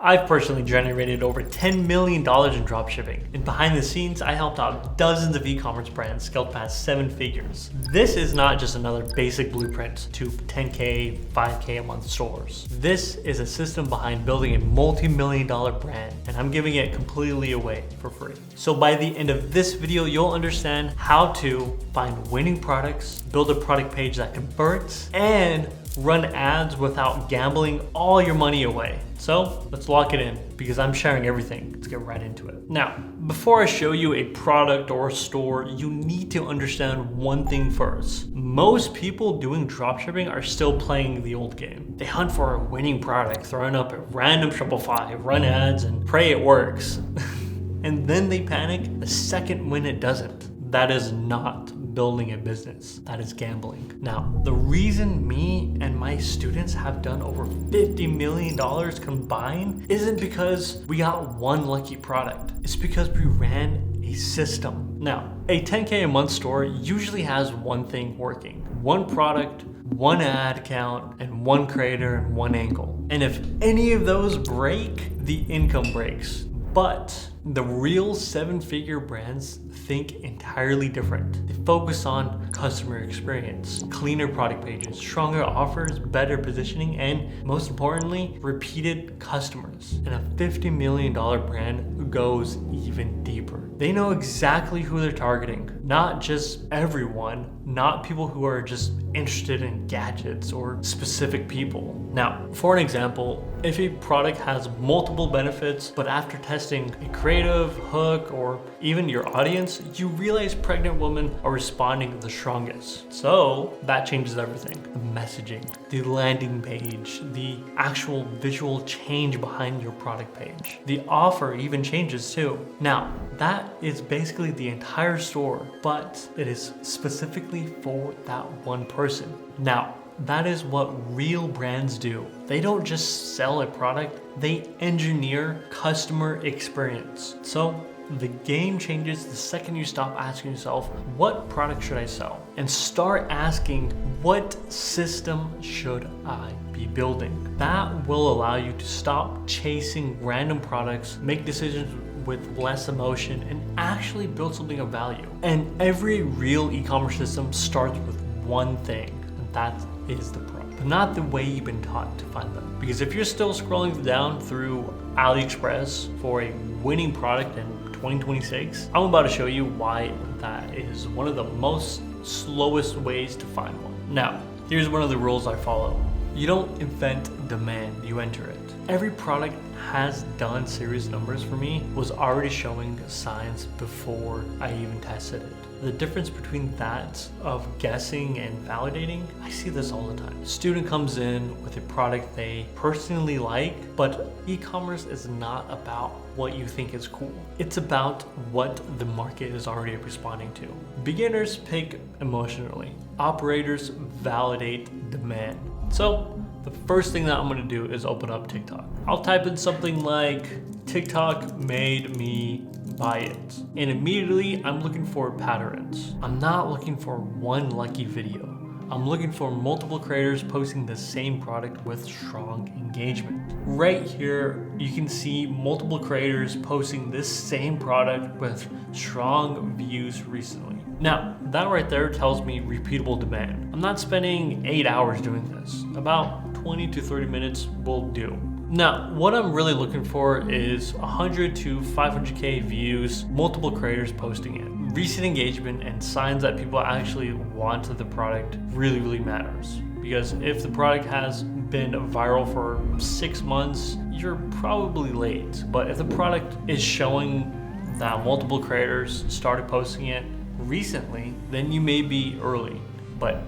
I've personally generated over $10 million in dropshipping. And behind the scenes, I helped out dozens of e-commerce brands scale past 7 figures. This is not just another basic blueprint to 10K, 5K a month stores. This is a system behind building a multi-million-dollar brand, and I'm giving it completely away for free. So by the end of this video, you'll understand how to find winning products, build a product page that converts, and run ads without gambling all your money away. So let's lock it in because I'm sharing everything. Let's get right into it. Now, before I show you a product or a store, you need to understand one thing first. Most people doing dropshipping are still playing the old game. They hunt for a winning product, throwing up a random Shopify, run ads, and pray it works. And then they panic the second when it doesn't. That is not building a business. That is gambling. Now, the reason me and my students have done over $50 million combined isn't because we got one lucky product. It's because we ran a system. Now, a 10K a month store usually has one thing working. One product, one ad account, and one creator and one angle. And if any of those break, the income breaks. But the real 7-figure brands think entirely different. They focus on customer experience, cleaner product pages, stronger offers, better positioning, and most importantly, repeated customers. And a $50 million brand goes even deeper. They know exactly who they're targeting, not just everyone, not people who are just interested in gadgets or specific people. Now, for an example, if a product has multiple benefits, but after testing a creative hook or even your audience, you realize pregnant women are responding the strongest. So that changes everything. The messaging, the landing page, the actual visual change behind your product page. The offer even changes too. Now, that is basically the entire store, but it is specifically for that one person. Now, that is what real brands do. They don't just sell a product, they engineer customer experience. So the game changes the second you stop asking yourself, what product should I sell? And start asking, what system should I be building? That will allow you to stop chasing random products, make decisions with less emotion, and actually build something of value. And every real e-commerce system starts with one thing, and that is the product, but not the way you've been taught to find them. Because if you're still scrolling down through AliExpress for a winning product in 2026, I'm about to show you why that is one of the most slowest ways to find one. Now, here's one of the rules I follow. You don't invent demand, you enter it. Every product has done serious numbers for me, was already showing signs before I even tested it. The difference between that of guessing and validating, I see this all the time. A student comes in with a product they personally like, but e-commerce is not about what you think is cool. It's about what the market is already responding to. Beginners pick emotionally. Operators validate demand. So the first thing that I'm gonna do is open up TikTok. I'll type in something like, TikTok made me buy it. And immediately I'm looking for patterns. I'm not looking for one lucky video. I'm looking for multiple creators posting the same product with strong engagement. Right here, you can see multiple creators posting this same product with strong views recently. Now, that right there tells me repeatable demand. I'm not spending 8 hours doing this. About 20 to 30 minutes will do. Now, what I'm really looking for is 100 to 500K views, multiple creators posting it. Recent engagement and signs that people actually want the product really matters. Because if the product has been viral for 6 months, you're probably late. But if the product is showing that multiple creators started posting it recently, then you may be early. But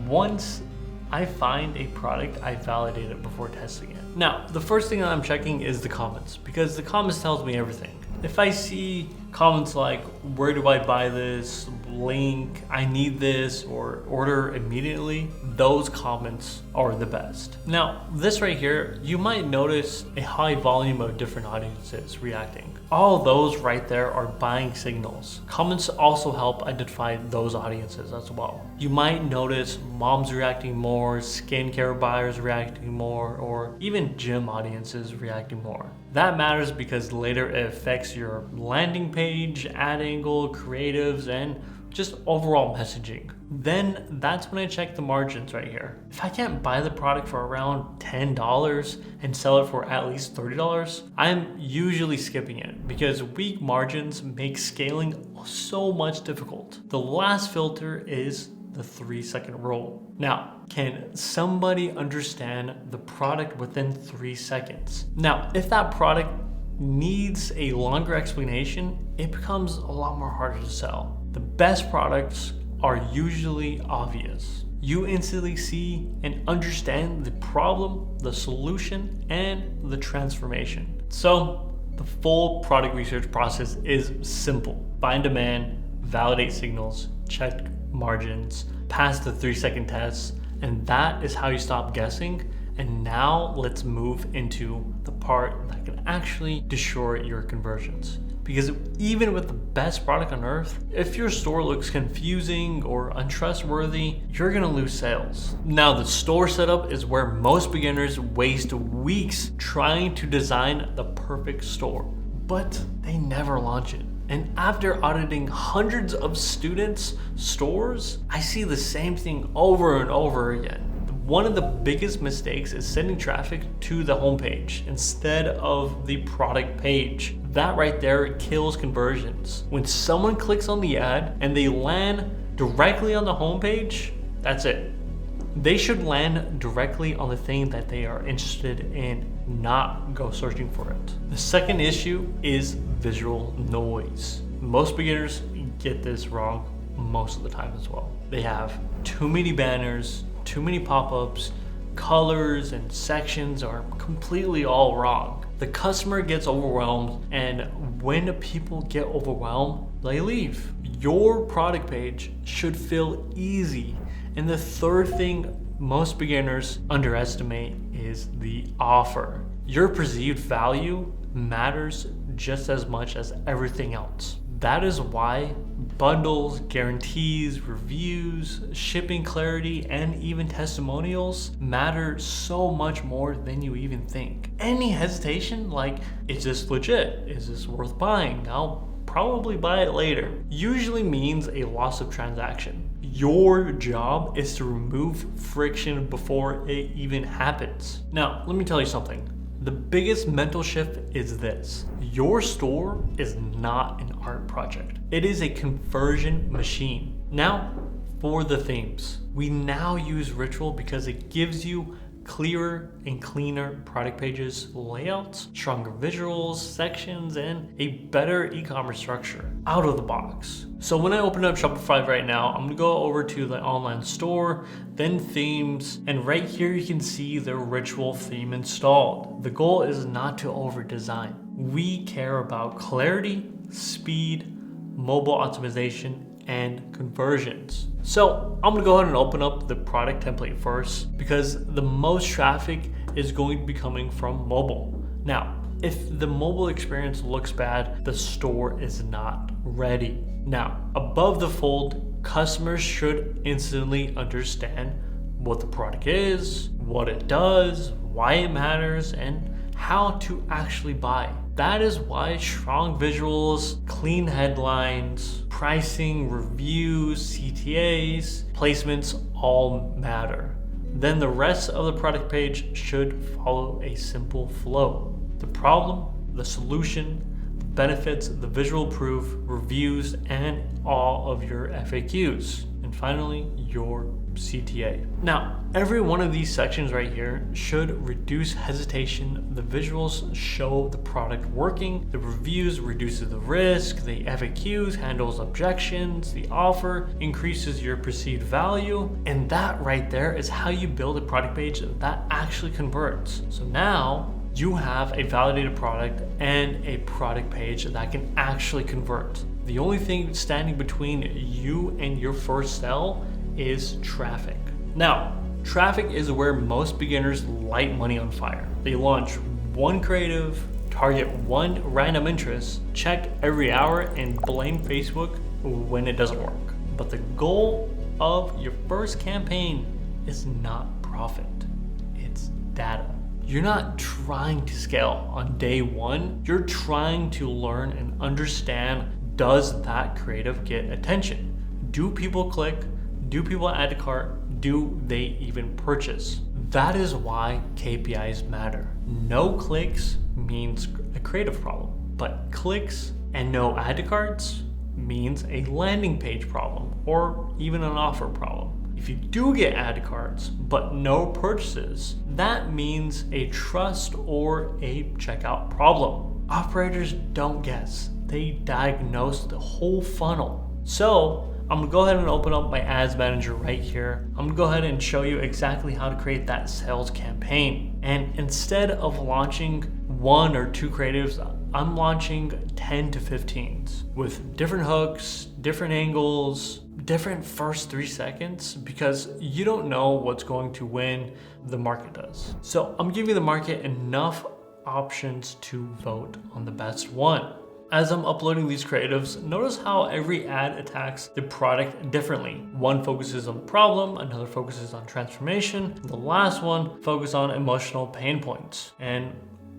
once I find a product, I validate it before testing it. Now, the first thing that I'm checking is the comments, because the comments tells me everything. If I see comments like, where do I buy this? link, I need this, or order immediately, those comments are the best. Now, this right here, you might notice a high volume of different audiences reacting. All those right there are buying signals. Comments also help identify those audiences as well. You might notice moms reacting more, skincare buyers reacting more, or even gym audiences reacting more. That matters because later it affects your landing page, ad angle, creatives, and just overall messaging. Then that's when I check the margins right here. If I can't buy the product for around $10 and sell it for at least $30, I'm usually skipping it because weak margins make scaling so much difficult. The last filter is the 3-second rule. Now, can somebody understand the product within 3 seconds? Now, if that product needs a longer explanation, it becomes a lot more harder to sell. The best products are usually obvious. You instantly see and understand the problem, the solution, and the transformation. So the full product research process is simple. Find demand, validate signals, check margins, pass the 3-second test, and that is how you stop guessing. And now let's move into the part that can actually destroy your conversions. Because even with the best product on earth, if your store looks confusing or untrustworthy, you're gonna lose sales. Now, the store setup is where most beginners waste weeks trying to design the perfect store, but they never launch it. And after auditing hundreds of students' stores, I see the same thing over and over again. One of the biggest mistakes is sending traffic to the homepage instead of the product page. That right there kills conversions. When someone clicks on the ad and they land directly on the homepage, that's it. They should land directly on the thing that they are interested in, not go searching for it. The second issue is visual noise. Most beginners get this wrong most of the time as well. They have too many banners, too many pop-ups, colors and sections are completely all wrong. The customer gets overwhelmed, and when people get overwhelmed, they leave. Your product page should feel easy. And the third thing most beginners underestimate is the offer. Your perceived value matters just as much as everything else. That is why bundles, guarantees, reviews, shipping clarity, and even testimonials matter so much more than you even think. Any hesitation, like, is this legit? Is this worth buying? I'll probably buy it later, usually means a loss of transaction. Your job is to remove friction before it even happens. Now, let me tell you something. The biggest mental shift is this. Your store is not an art project. It is a conversion machine. Now, for the themes. We now use Ritual because it gives you clearer and cleaner product pages, layouts, stronger visuals, sections, and a better e-commerce structure out of the box. So when I open up Shopify right now, I'm gonna go over to the online store, then themes, and right here you can see the Ritual theme installed. The goal is not to over design. We care about clarity, speed, mobile optimization, and conversions. So I'm gonna go ahead and open up the product template first because the most traffic is going to be coming from mobile. Now, if the mobile experience looks bad, the store is not ready. Now, above the fold, customers should instantly understand what the product is, what it does, why it matters, and how to actually buy. That is why strong visuals, clean headlines, pricing, reviews, CTAs, placements all matter. Then the rest of the product page should follow a simple flow. The problem, the solution, the benefits, the visual proof, reviews, and all of your FAQs. And finally, your CTA. Now, every one of these sections right here should reduce hesitation. The visuals show the product working, the reviews reduces the risk, the FAQs handles objections, the offer increases your perceived value, and that right there is how you build a product page that actually converts. So now you have a validated product and a product page that can actually convert. The only thing standing between you and your first sale is traffic. Now, traffic is where most beginners light money on fire. They launch one creative, target one random interest, check every hour, and blame Facebook when it doesn't work. But the goal of your first campaign is not profit, it's data. You're not trying to scale on day one, you're trying to learn and understand, does that creative get attention? Do people click? Do people add to cart? Do they even purchase? That is why KPIs matter. No clicks means a creative problem, but clicks and no add to carts means a landing page problem or even an offer problem. If you do get add to carts but no purchases, that means a trust or a checkout problem. Operators don't guess, they diagnose the whole funnel. So I'm gonna go ahead and open up my ads manager right here. I'm gonna go ahead and show you exactly how to create that sales campaign. And instead of launching one or two creatives, I'm launching 10 to 15s with different hooks, different angles, different first 3 seconds, because you don't know what's going to win, the market does. So I'm giving the market enough options to vote on the best one. As I'm uploading these creatives, notice how every ad attacks the product differently. One focuses on the problem, another focuses on transformation, the last one focuses on emotional pain points. And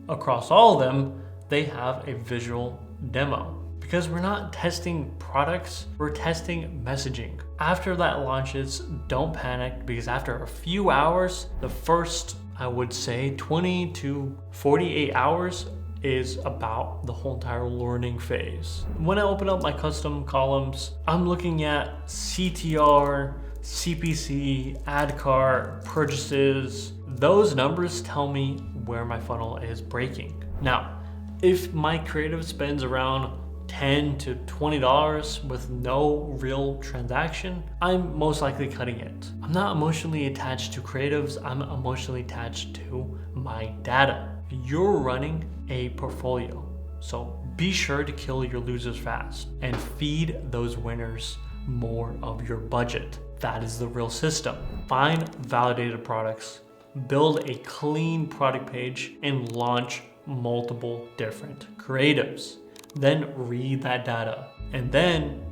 across all of them, they have a visual demo. Because we're not testing products, we're testing messaging. After that launches, don't panic, because after a few hours, the first, I would say 20 to 48 hours is about the whole entire learning phase. When I open up my custom columns, I'm looking at CTR, CPC, ad cart, purchases. Those numbers tell me where my funnel is breaking. Now, if my creative spends around $10 to $20 with no real transaction, I'm most likely cutting it. I'm not emotionally attached to creatives, I'm emotionally attached to my data. You're running a portfolio, so be sure to kill your losers fast and feed those winners more of your budget. That is the real system. Find validated products, build a clean product page, and launch multiple different creatives. Then read that data and then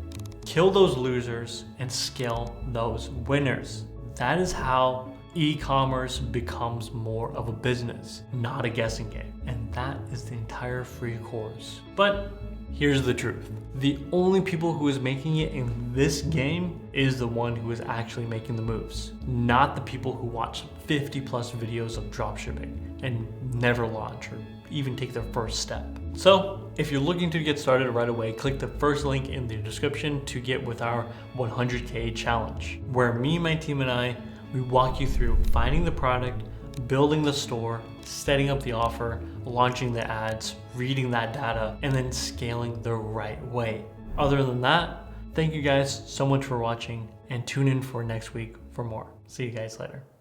kill those losers and scale those winners. That is how e-commerce becomes more of a business, not a guessing game. And that is the entire free course. But here's the truth. The only people who is making it in this game is the one who is actually making the moves, not the people who watch 50 plus videos of dropshipping and never launch or even take their first step. So if you're looking to get started right away, click the first link in the description to get with our 100K challenge, where me, my team, and I, we walk you through finding the product, building the store, setting up the offer, launching the ads, reading that data, and then scaling the right way. Other than that, thank you guys so much for watching, and tune in for next week for more. See you guys later.